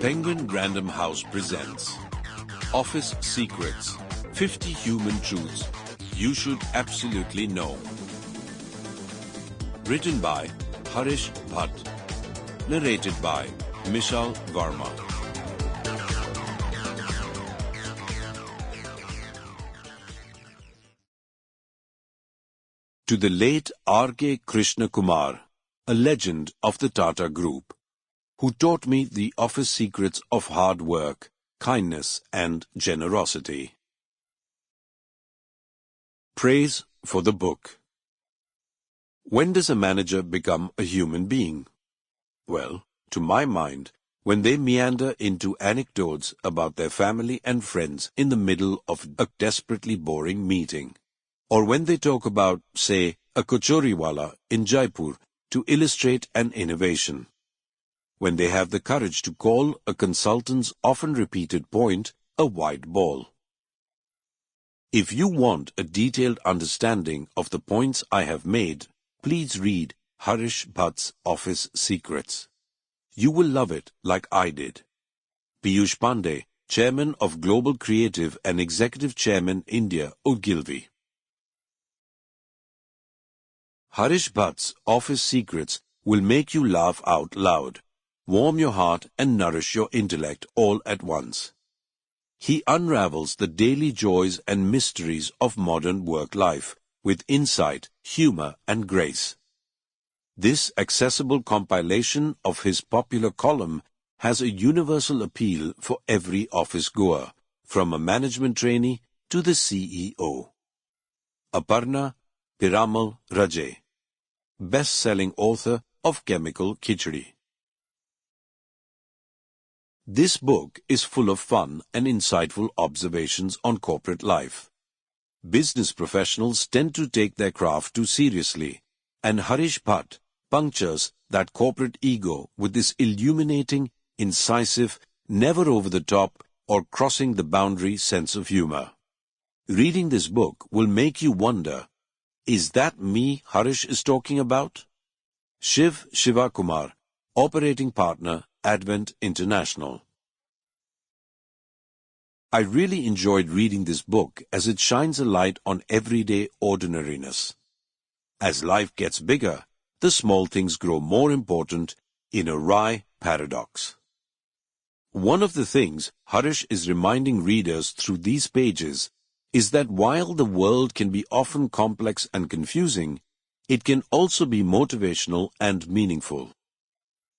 Penguin Random House presents Office Secrets, 50 Human Truths You Should Absolutely Know. Written by Harish Bhat. Narrated by Mishal, Varma. To the late R.K. Krishna Kumar, a legend of the Tata Group, who taught me the office secrets of hard work, kindness and generosity. Praise for the book. When does a manager become a human being? Well, to my mind, when they meander into anecdotes about their family and friends in the middle of a desperately boring meeting, or when they talk about, say, a kachoriwala in Jaipur to illustrate an innovation. When they have the courage to call a consultant's often repeated point a white ball. If you want a detailed understanding of the points I have made, please read Harish Bhat's Office Secrets. You will love it like I did. Piyush Pandey, Chairman of Global Creative and Executive Chairman India, Ogilvy. Harish Bhat's Office Secrets will make you laugh out loud, warm your heart and nourish your intellect all at once. He unravels the daily joys and mysteries of modern work life with insight, humor and grace. This accessible compilation of his popular column has a universal appeal for every office goer, from a management trainee to the CEO. Aparna Piramal Raje, best-selling author of Chemical Khichdi. This book is full of fun and insightful observations on corporate life. Business professionals tend to take their craft too seriously, and Harish Bhat punctures that corporate ego with this illuminating, incisive, never over-the-top or crossing the boundary sense of humor. Reading this book will make you wonder, is that me Harish is talking about? Shiv Shivakumar, Operating Partner, Advent International. I really enjoyed reading this book as it shines a light on everyday ordinariness. As life gets bigger, the small things grow more important in a wry paradox. One of the things Harish is reminding readers through these pages is that while the world can be often complex and confusing, it can also be motivational and meaningful.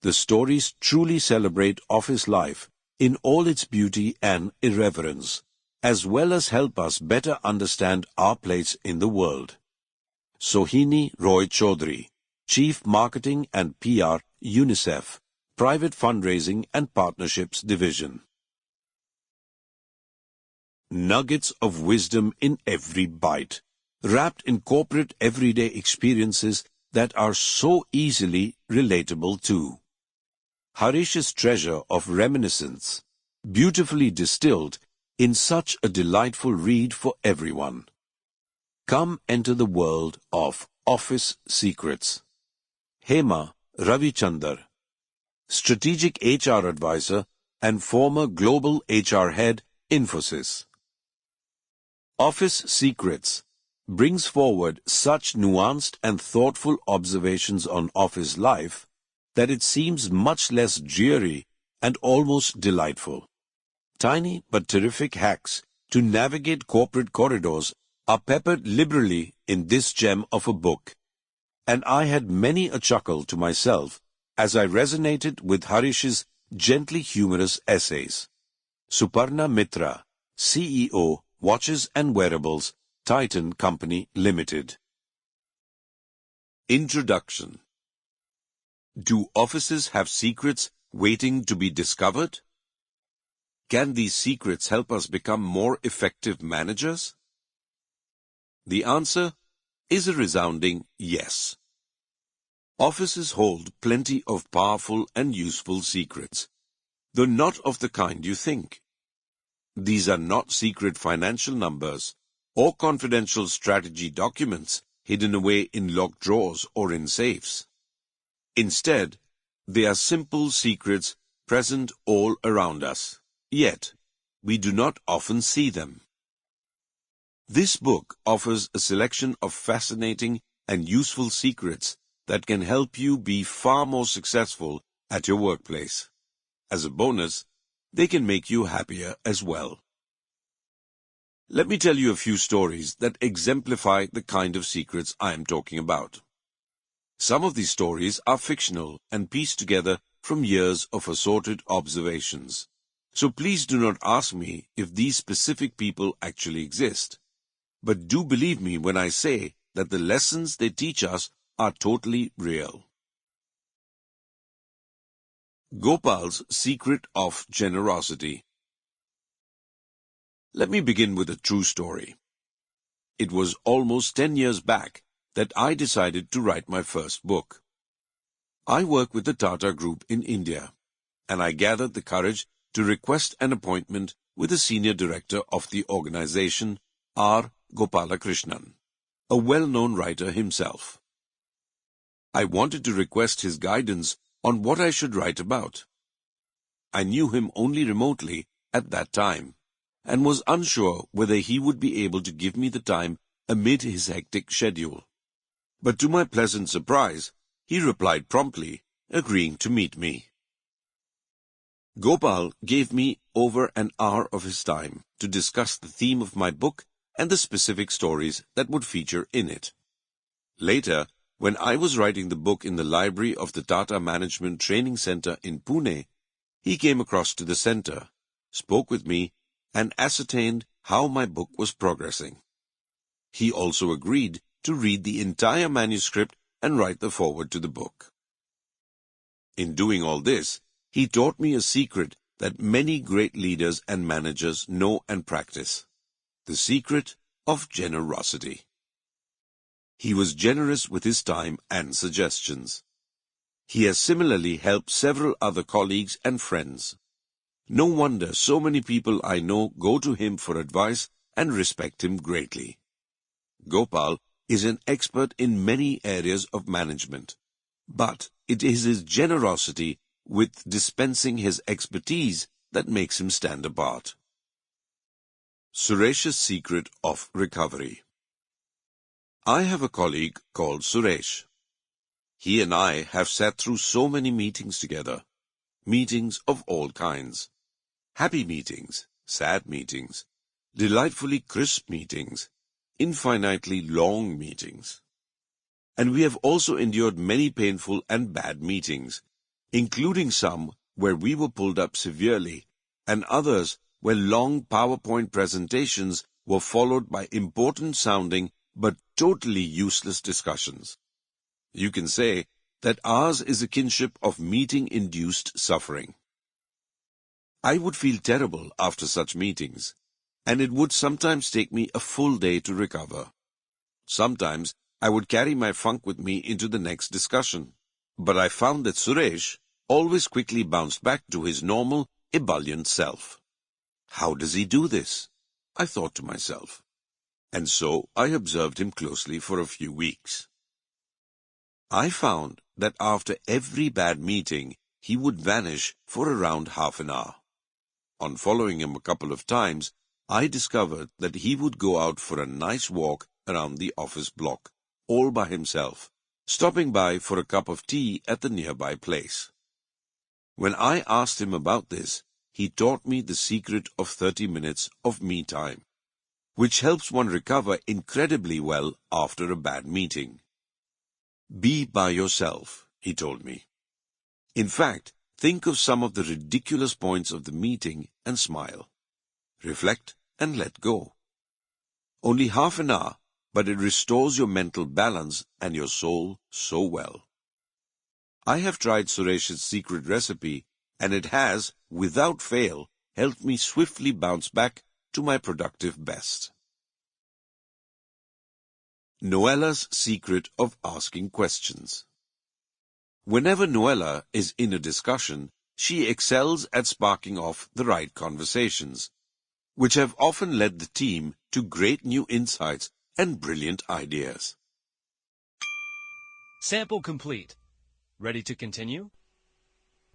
The stories truly celebrate office life in all its beauty and irreverence, as well as help us better understand our place in the world. Sohini Roy Chaudhary, Chief Marketing and PR, UNICEF, Private Fundraising and Partnerships Division. Nuggets of wisdom in every bite, wrapped in corporate everyday experiences that are so easily relatable too. Harish's treasure of reminiscence, beautifully distilled in such a delightful read for everyone. Come enter the world of Office Secrets. Hema Ravichandar, Strategic HR Advisor and former Global HR Head, Infosys. Office Secrets brings forward such nuanced and thoughtful observations on office life that it seems much less dreary and almost delightful. Tiny but terrific hacks to navigate corporate corridors are peppered liberally in this gem of a book, and I had many a chuckle to myself as I resonated with Harish's gently humorous essays. Suparna Mitra, CEO, Watches and Wearables, Titan Company Limited. Introduction. Do offices have secrets waiting to be discovered? Can these secrets help us become more effective managers? The answer is a resounding yes. Offices hold plenty of powerful and useful secrets, though not of the kind you think. These are not secret financial numbers or confidential strategy documents hidden away in locked drawers or in safes. Instead, they are simple secrets present all around us, yet we do not often see them. This book offers a selection of fascinating and useful secrets that can help you be far more successful at your workplace. As a bonus, they can make you happier as well. Let me tell you a few stories that exemplify the kind of secrets I am talking about. Some of these stories are fictional and pieced together from years of assorted observations. So please do not ask me if these specific people actually exist. But do believe me when I say that the lessons they teach us are totally real. Gopal's Secret of Generosity. Let me begin with a true story. It was almost 10 years back that I decided to write my first book. I work with the Tata Group in India, and I gathered the courage to request an appointment with the senior director of the organization, R. Gopalakrishnan, a well-known writer himself. I wanted to request his guidance on what I should write about. I knew him only remotely at that time, and was unsure whether he would be able to give me the time amid his hectic schedule. But to my pleasant surprise, he replied promptly, agreeing to meet me. Gopal gave me over an hour of his time to discuss the theme of my book and the specific stories that would feature in it. Later, when I was writing the book in the library of the Tata Management Training Center in Pune, he came across to the center, spoke with me, and ascertained how my book was progressing. He also agreed to read the entire manuscript and write the foreword to the book. In doing all this, he taught me a secret that many great leaders and managers know and practice: the secret of generosity. He was generous with his time and suggestions. He has similarly helped several other colleagues and friends. No wonder so many people I know go to him for advice and respect him greatly. Gopal is an expert in many areas of management, but it is his generosity with dispensing his expertise that makes him stand apart. Suresh's Secret of Recovery. I have a colleague called Suresh. He and I have sat through so many meetings together, meetings of all kinds. Happy meetings, sad meetings, delightfully crisp meetings, infinitely long meetings. And we have also endured many painful and bad meetings, including some where we were pulled up severely, and others where long PowerPoint presentations were followed by important-sounding but totally useless discussions. You can say that ours is a kinship of meeting-induced suffering. I would feel terrible after such meetings, and it would sometimes take me a full day to recover. Sometimes I would carry my funk with me into the next discussion, but I found that Suresh always quickly bounced back to his normal, ebullient self. How does he do this? I thought to myself. And so I observed him closely for a few weeks. I found that after every bad meeting, he would vanish for around half an hour. On following him a couple of times, I discovered that he would go out for a nice walk around the office block, all by himself, stopping by for a cup of tea at the nearby place. When I asked him about this, he taught me the secret of 30 minutes of me time, which helps one recover incredibly well after a bad meeting. Be by yourself, he told me. In fact, think of some of the ridiculous points of the meeting and smile. Reflect and let go. Only half an hour, but it restores your mental balance and your soul so well. I have tried Suresh's secret recipe, and it has, without fail, helped me swiftly bounce back to my productive best. Noella's Secret of Asking Questions. Whenever Noella is in a discussion, she excels at sparking off the right conversations, which have often led the team to great new insights and brilliant ideas. Sample complete. Ready to continue?